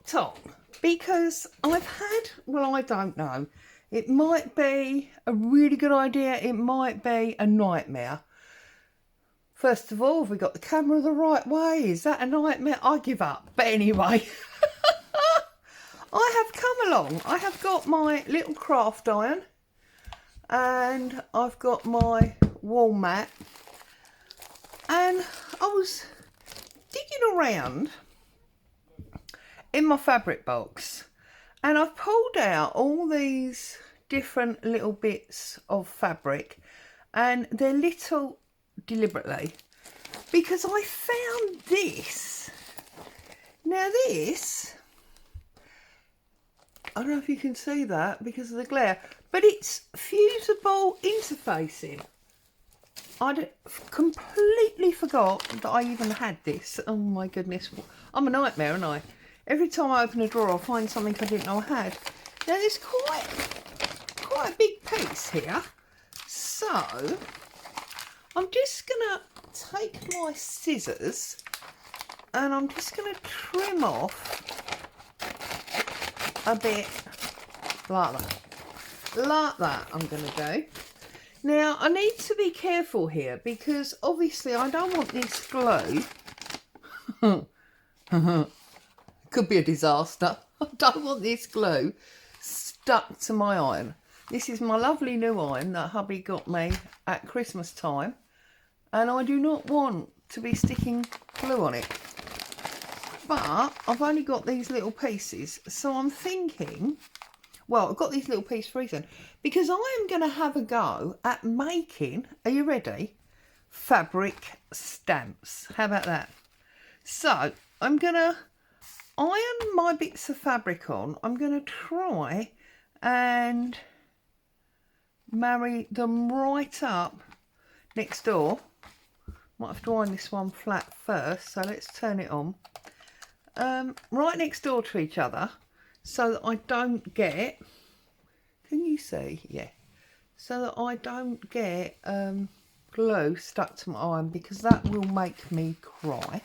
hooked on because I've had, well, I don't know. It might be a really good idea. It might be a nightmare. First of all, have we got the camera the right way? Is that a nightmare? I give up. But anyway, I have come along. I have got my little craft iron and I've got my wall mat. And I was digging around in my fabric box and I've pulled out all these different little bits of fabric, and they're little deliberately because I found this. Now this, I don't know if you can see that because of the glare, but it's fusible interfacing. I completely forgot that I even had this. Oh my goodness, I'm a nightmare, aren't I? Every time I open a drawer, I'll find something I didn't know I had. Now there's quite a big piece here, so I'm just gonna take my scissors and I'm just gonna trim off a bit like that. Like that I'm gonna do. Now I need to be careful here because obviously I don't want this glue. Could be a disaster. I don't want this glue stuck to my iron. This is my lovely new iron that hubby got me at Christmas time, and I do not want to be sticking glue on it. But I've only got these little pieces, so I'm thinking, well, I've got these little pieces for a reason, because I am going to have a go at making, are you ready? Fabric stamps. How about that? So I'm going to iron my bits of fabric on. I'm going to try and marry them right up next door. Might have to iron this one flat first, so let's turn it on. Right next door to each other so that I don't get, can you see? Yeah. So that I don't get glue stuck to my iron, because that will make me cry.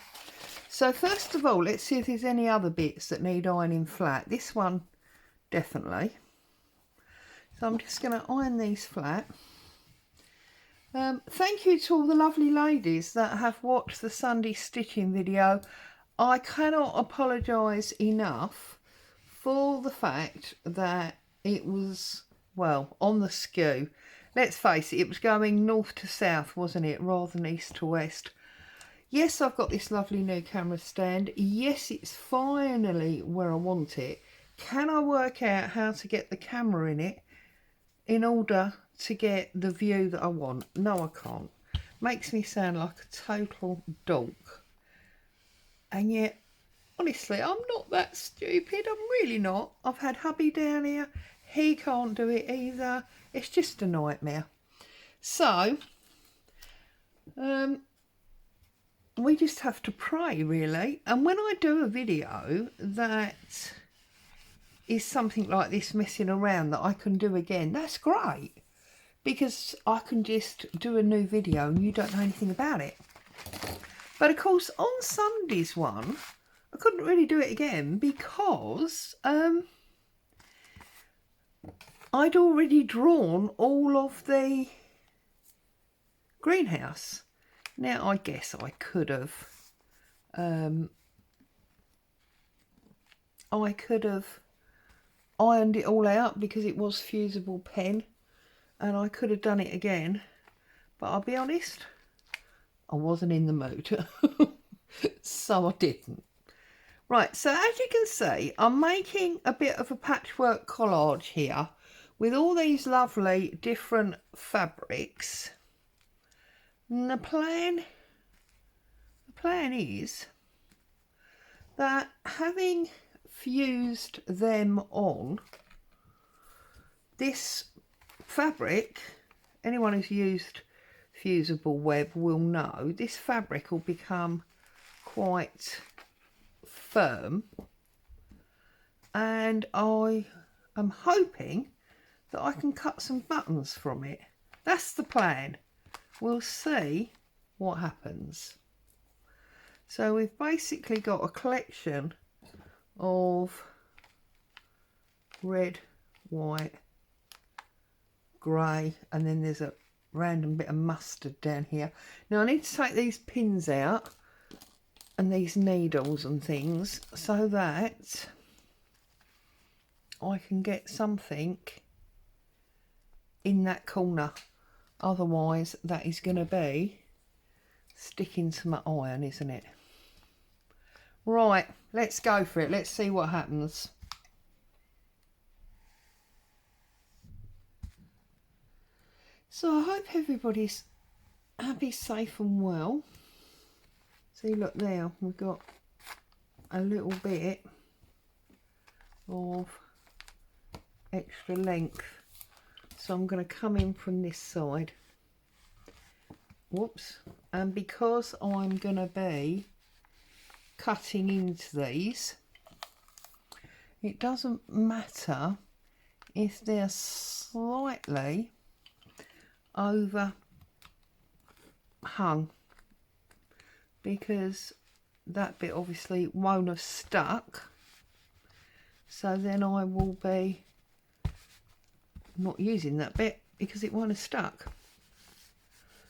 So first of all, let's see if there's any other bits that need ironing flat. This one, definitely. So I'm just going to iron these flat. Thank you to all the lovely ladies that have watched the Sunday stitching video. I cannot apologise enough for the fact that it was, well, on the skew. Let's face it, it was going north to south, wasn't it, rather than east to west. Yes, I've got this lovely new camera stand. Yes, it's finally where I want it. Can I work out how to get the camera in it in order to get the view that I want? No, I can't. Makes me sound like a total dork. And yet, honestly, I'm not that stupid. I'm really not. I've had hubby down here. He can't do it either. It's just a nightmare. So, we just have to pray, really. And when I do a video that is something like this, messing around, that I can do again, that's great, because I can just do a new video and you don't know anything about it. But of course, on Sunday's one, I couldn't really do it again because I'd already drawn all of the greenhouse. Now, I guess I could have ironed it all out because it was fusible pen, and I could have done it again, but I'll be honest, I wasn't in the mood. So I didn't. Right, so as you can see, I'm making a bit of a patchwork collage here with all these lovely different fabrics. And the plan is that, having fused them on, this fabric, anyone who's used fusible web will know, this fabric will become quite firm, and I am hoping that I can cut some buttons from it. That's the plan. We'll see what happens. So we've basically got a collection of red, white, grey, and then there's a random bit of mustard down here. Now I need to take these pins out and these needles and things so that I can get something in that corner. Otherwise that is going to be sticking to my iron, isn't it? Right, let's go for it. Let's see what happens. So I hope everybody's happy, safe and well. See, look there, we've got a little bit of extra length. So I'm going to come in from this side. Whoops. And because I'm going to be cutting into these, it doesn't matter if they're slightly overhung, because that bit obviously won't have stuck, so then I will be not using that bit because it won't have stuck.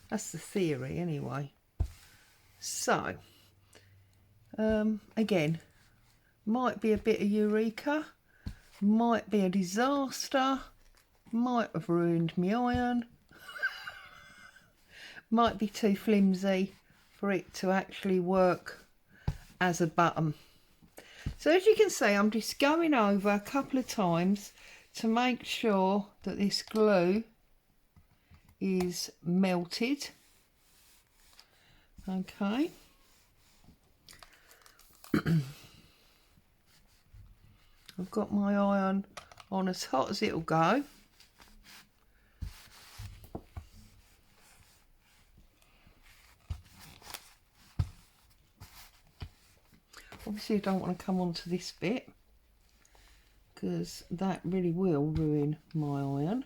That's the theory anyway. So again, might be a bit of eureka, might be a disaster, might have ruined my iron, might be too flimsy for it to actually work as a button. So as you can see, I'm just going over a couple of times to make sure that this glue is melted. Okay. I've got my iron on as hot as it'll go. Obviously I don't want to come onto this bit because that really will ruin my iron.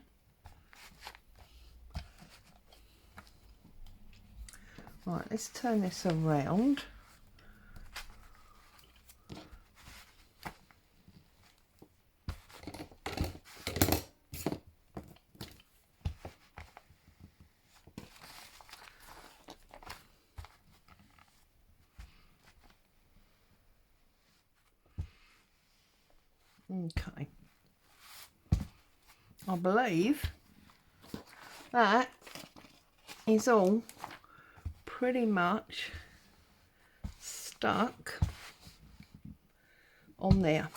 Right, let's turn this around. Okay, I believe that is all pretty much stuck on there.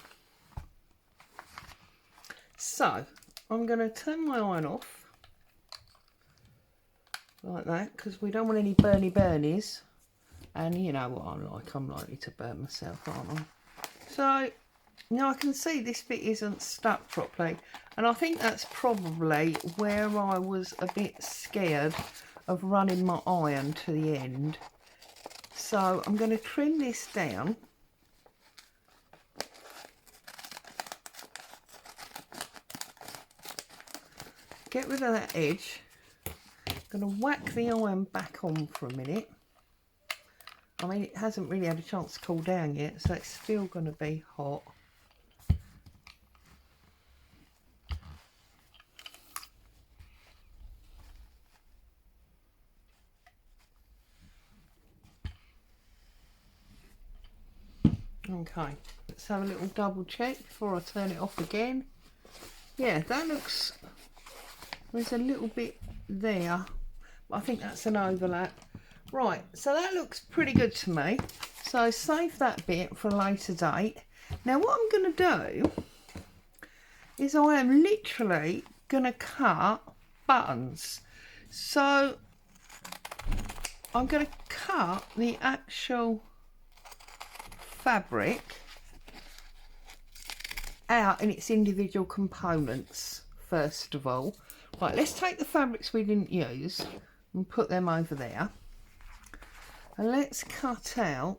So I'm going to turn my iron off like that because we don't want any burnies, and you know what I'm like, I'm likely to burn myself, aren't I? So now I can see this bit isn't stuck properly, and I think that's probably where I was a bit scared of running my iron to the end. So I'm going to trim this down. Get rid of that edge. I'm going to whack the iron back on for a minute. I mean, it hasn't really had a chance to cool down yet, so it's still going to be hot. Okay, let's have a little double check before I turn it off again. Yeah, that looks, there's a little bit there, but I think that's an overlap. Right, so that looks pretty good to me. So save that bit for a later date. Now what I'm going to do is I am literally going to cut buttons. So I'm going to cut the actual fabric out in its individual components first of all. Right, let's take the fabrics we didn't use and put them over there, and let's cut out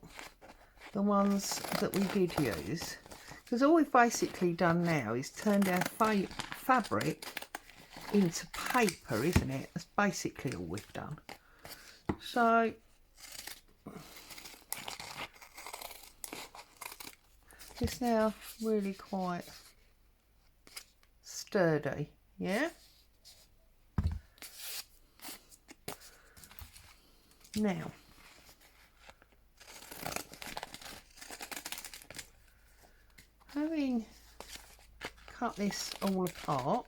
the ones that we did use, because all we've basically done now is turned our fabric into paper, isn't it? That's basically all we've done. So It's now really quite sturdy, yeah? Now, having cut this all apart,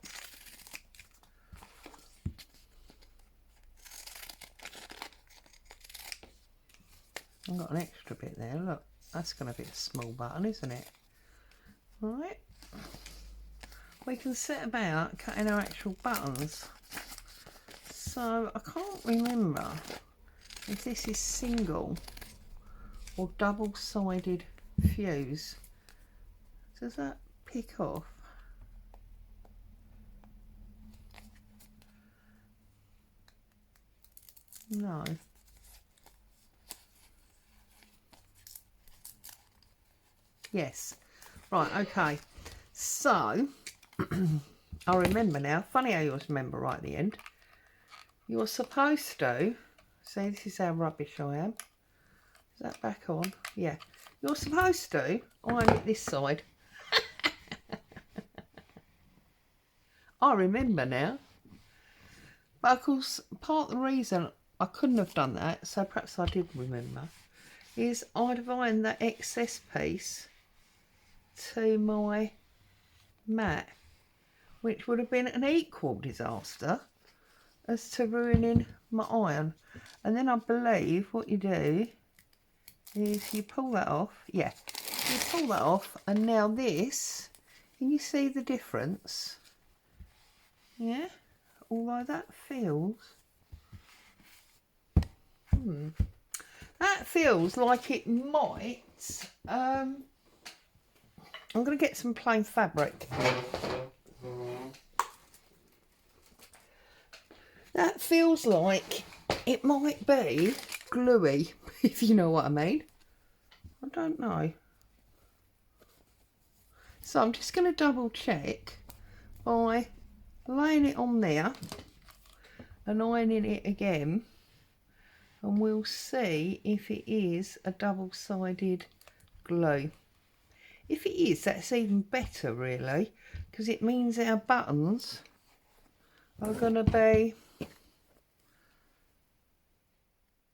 I've got an extra bit there, look, that's going to be a small button, isn't it? Right, we can set about cutting our actual buttons. So I can't remember if this is single or double-sided fuse. Does that pick off? No. Yes. Right, okay. So, I remember now. Funny how you always remember right at the end. You're supposed to, see, this is how rubbish I am. Is that back on? Yeah. You're supposed to iron it this side. I remember now. But of course, part of the reason I couldn't have done that, so perhaps I did remember, is I'd have ironed that excess piece to my mat, which would have been an equal disaster as to ruining my iron. And then I believe what you do is you pull that off. Yeah, you pull that off, and now this, can you see the difference? Yeah, although that feels that feels like it might I'm going to get some plain fabric. That feels like it might be gluey, if you know what I mean. I don't know. So I'm just going to double check by laying it on there and ironing it again, and we'll see if it is a double-sided glue. If it is, that's even better really, because it means our buttons are going to be,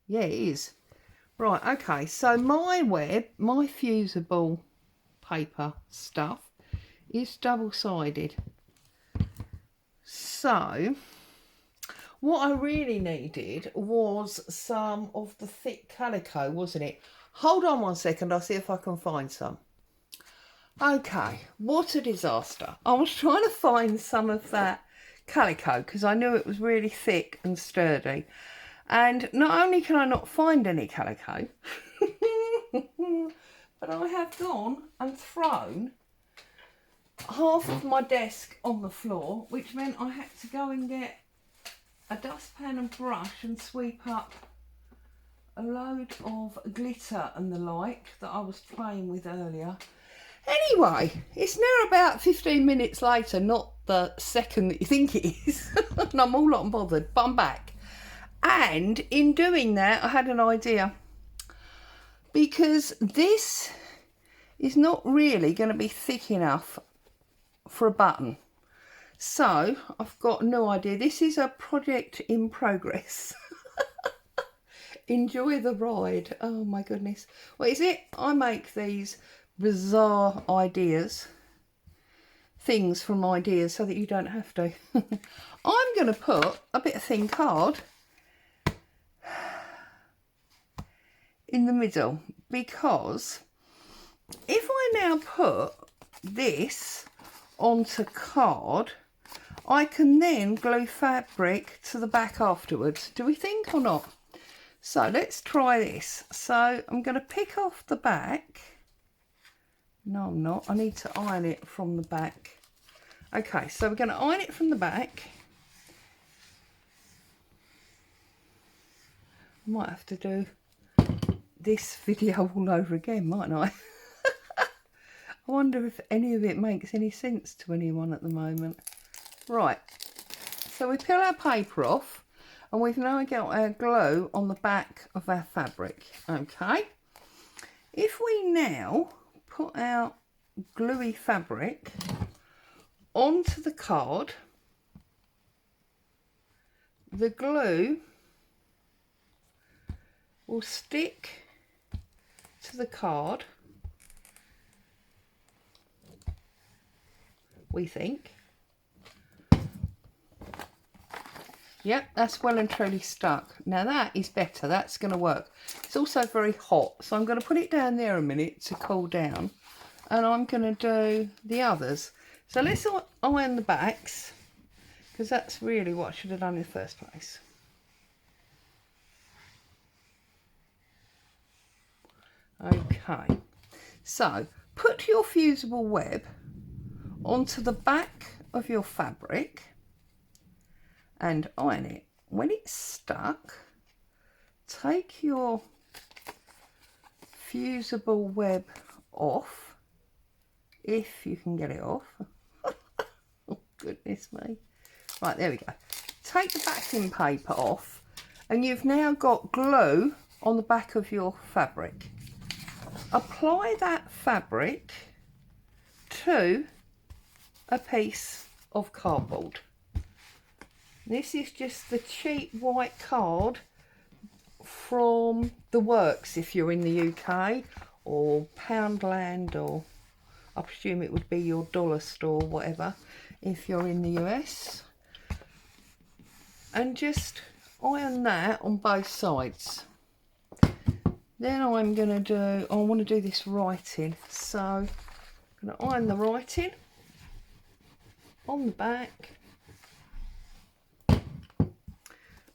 yeah, it is. Right, okay, so my web, my fusible paper stuff is double-sided. So what I really needed was some of the thick calico, wasn't it? Hold on one second, I'll see if I can find some. Okay, what a disaster. I was trying to find some of that calico because I knew it was really thick and sturdy. And not only can I not find any calico, but I have gone and thrown half of my desk on the floor, which meant I had to go and get a dustpan and brush and sweep up a load of glitter and the like that I was playing with earlier. Anyway, it's now about 15 minutes later, not the second that you think it is, and I'm all not bothered, but I'm back. And in doing that, I had an idea, because this is not really going to be thick enough for a button. So I've got no idea. This is a project in progress. Enjoy the ride. Oh my goodness. What is it? I make these bizarre ideas, things from ideas, so that you don't have to. I'm going to put a bit of thin card in the middle, because if I now put this onto card, I can then glue fabric to the back afterwards. Do we think or not? So let's try this. So I'm going to pick off the back. No, I'm not. I need to iron it from the back. Okay, so we're going to iron it from the back. I might have to do this video all over again, mightn't I? I wonder if any of it makes any sense to anyone at the moment. Right, so we peel our paper off, and we've now got our glue on the back of our fabric. Okay, if we now put our gluey fabric onto the card. The glue will stick to the card, we think. Yep, that's well and truly stuck. Now that is better, that's going to work. It's also very hot, so I'm going to put it down there a minute to cool down, and I'm going to do the others. So let's iron the backs, because that's really what I should have done in the first place. Okay, so put your fusible web onto the back of your fabric and iron it. When it's stuck, take your fusible web off, if you can get it off. Oh, goodness me. Right, there we go. Take the backing paper off, and you've now got glue on the back of your fabric. Apply that fabric to a piece of cardboard. This is just the cheap white card from the Works if you're in the UK, or Poundland, or I presume it would be your dollar store, whatever, if you're in the US. And just iron that on both sides. Then I'm going to do, I want to do this writing, so I'm going to iron the writing on the back.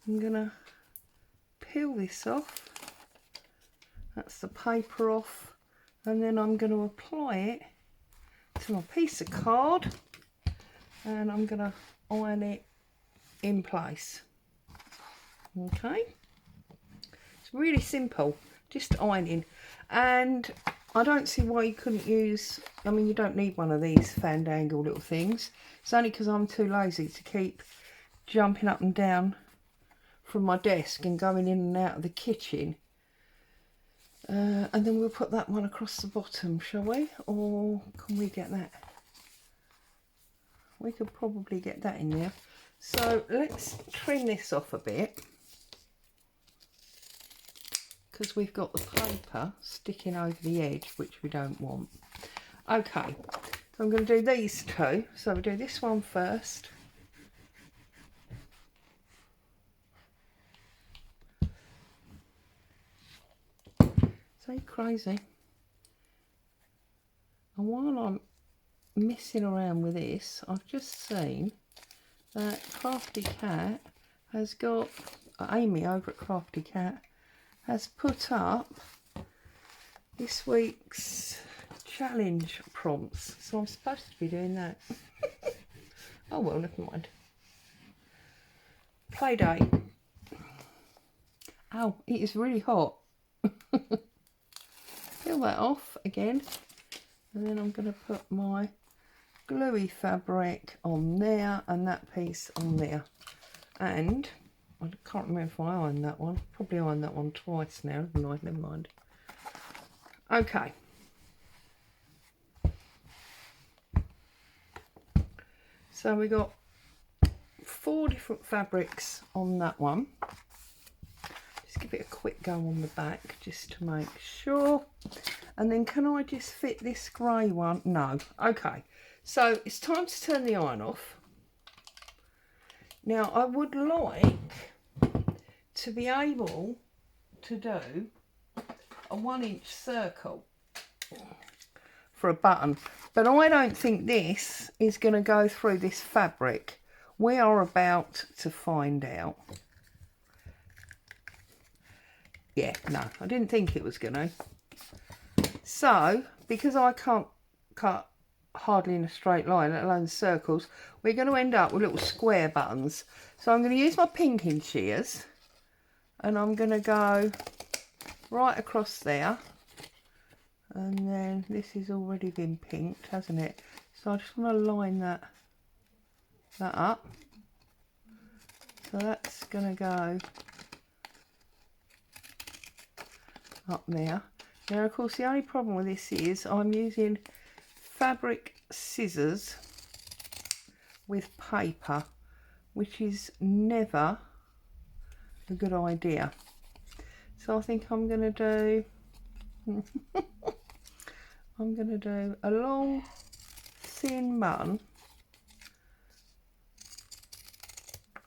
I'm going to peel this off, that's the paper off, and then I'm going to apply it to my piece of card, and I'm going to iron it in place. Okay, it's really simple, just ironing. And I don't see why you couldn't use, I mean, you don't need one of these fandangle little things. It's only because I'm too lazy to keep jumping up and down from my desk and going in and out of the kitchen. And then we'll put that one across the bottom, shall we? Or can we get that? We could probably get that in there. So let's trim this off a bit, because we've got the paper sticking over the edge, which we don't want. Okay, so I'm going to do these two. So we'll do this one first. So crazy. And while I'm messing around with this, I've just seen that Crafty Cat has got, Amy over at Crafty Cat has put up this week's challenge prompts. So I'm supposed to be doing that. Oh well, never mind. Play date. Oh, it is really hot. Peel that off again, and then I'm going to put my gluey fabric on there and that piece on there. And I can't remember if I ironed that one. Probably ironed that one twice now, haven't I? Never mind. Okay. So we got 4 different fabrics on that one. Just give it a quick go on the back just to make sure. And then can I just fit this grey one? No. Okay. So it's time to turn the iron off. Now I would like to be able to do a 1-inch circle for a button, but I don't think this is going to go through this fabric. We are about to find out. Yeah, no, I didn't think it was going to. So, because I can't cut hardly in a straight line, let alone circles, we're going to end up with little square buttons. So I'm going to use my pinking shears, and I'm going to go right across there. And then this has already been pinked, hasn't it? So I just want to line that up. So that's going to go up there. Now of course the only problem with this is I'm using fabric scissors with paper, which is never a good idea. So I think I'm going to do I'm going to do a long thin button,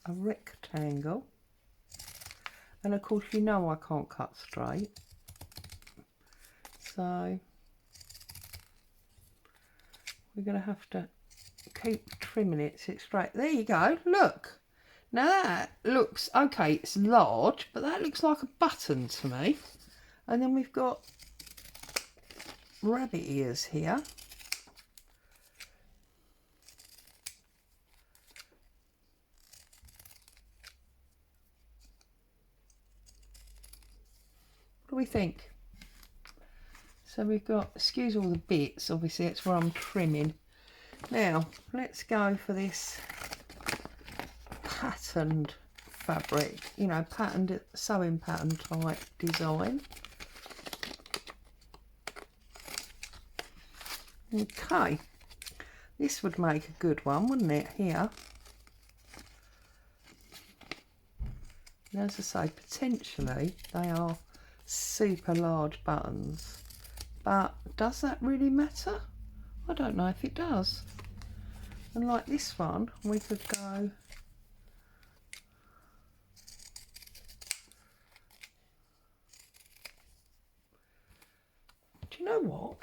a rectangle, and of course you know I can't cut straight, so we're going to have to keep trimming it so it's straight. There you go, look. Now that looks, okay, it's large, but that looks like a button to me. And then we've got rabbit ears here. What do we think? So we've got, excuse all the bits, obviously that's where I'm trimming. Now, let's go for this patterned fabric, you know, patterned, sewing pattern type design. Okay, this would make a good one, wouldn't it, here? And as I say, potentially they are super large buttons, but does that really matter? I don't know if it does. And like this one, we could go do you know what?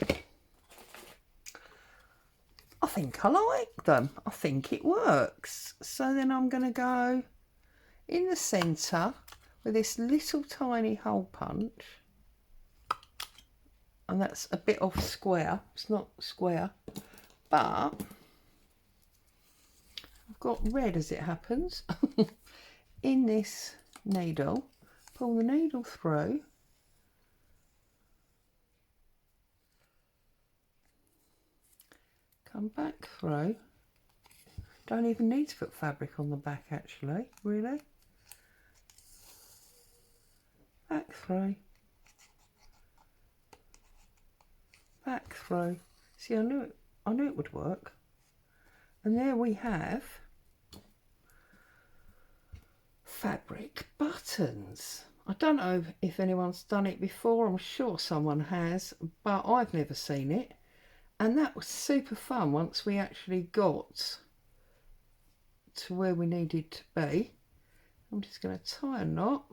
I think I like them. I think it works. So then I'm going to go in the centre with this little tiny hole punch. And that's a bit off square. It's not square. But I've got red as it happens. In this needle. Pull the needle through. Come back through. Don't even need to put fabric on the back actually, really. Back through. Back through. See, I knew it would work. And there we have fabric buttons. I don't know if anyone's done it before. I'm sure someone has, but I've never seen it. And that was super fun once we actually got to where we needed to be. I'm just going to tie a knot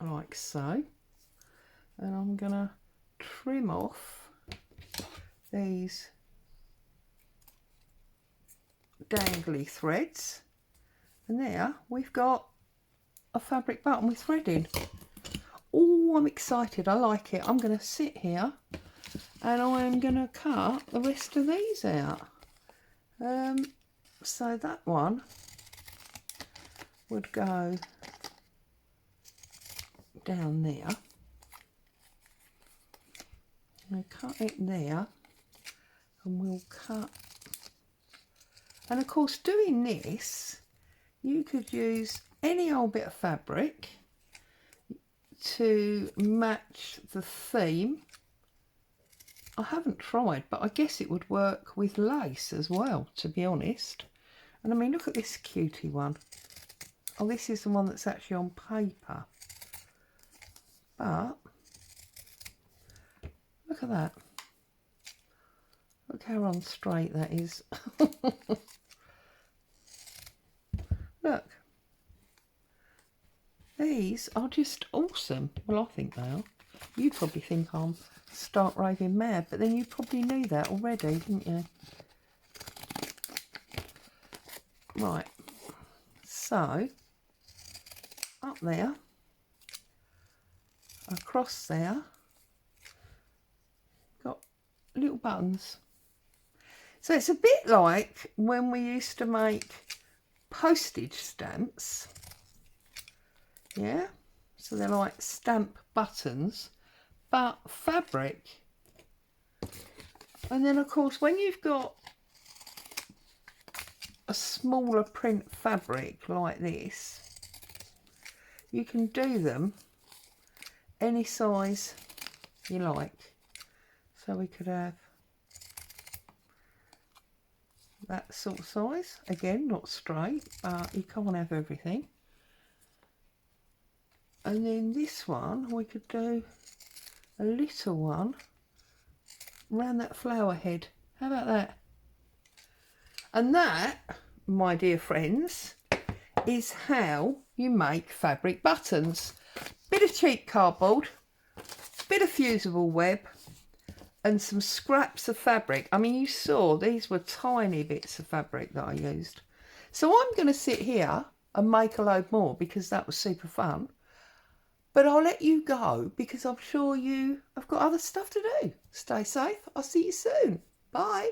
like so, and I'm going to trim off these dangly threads, and there we've got a fabric button with threading. Oh, I'm excited. I like it. I'm going to sit here and I'm going to cut the rest of these out. So that one would go down there. I'm going to cut it there, and we'll cut. And of course, doing this, you could use any old bit of fabric to match the theme. I haven't tried, but I guess it would work with lace as well, to be honest. And I mean, look at this cutie one. Oh, this is the one that's actually on paper. But look at that. Look how unstraight that is. Look. These are just awesome. Well, I think they are. You probably think I'm stark raving mad, but then you probably knew that already, didn't you? Right. So, up there, across there, got little buttons. So it's a bit like when we used to make postage stamps. Yeah, so they're like stamp buttons, but fabric. And then of course, when you've got a smaller print fabric like this, you can do them any size you like. So we could have that sort of size. Again, not straight, but you can't have everything. And then this one, we could do a little one around that flower head. How about that? And that, my dear friends, is how you make fabric buttons. Bit of cheap cardboard, bit of fusible web, and some scraps of fabric. I mean, you saw these were tiny bits of fabric that I used. So I'm going to sit here and make a load more because that was super fun. But I'll let you go because I'm sure you have got other stuff to do. Stay safe. I'll see you soon. Bye.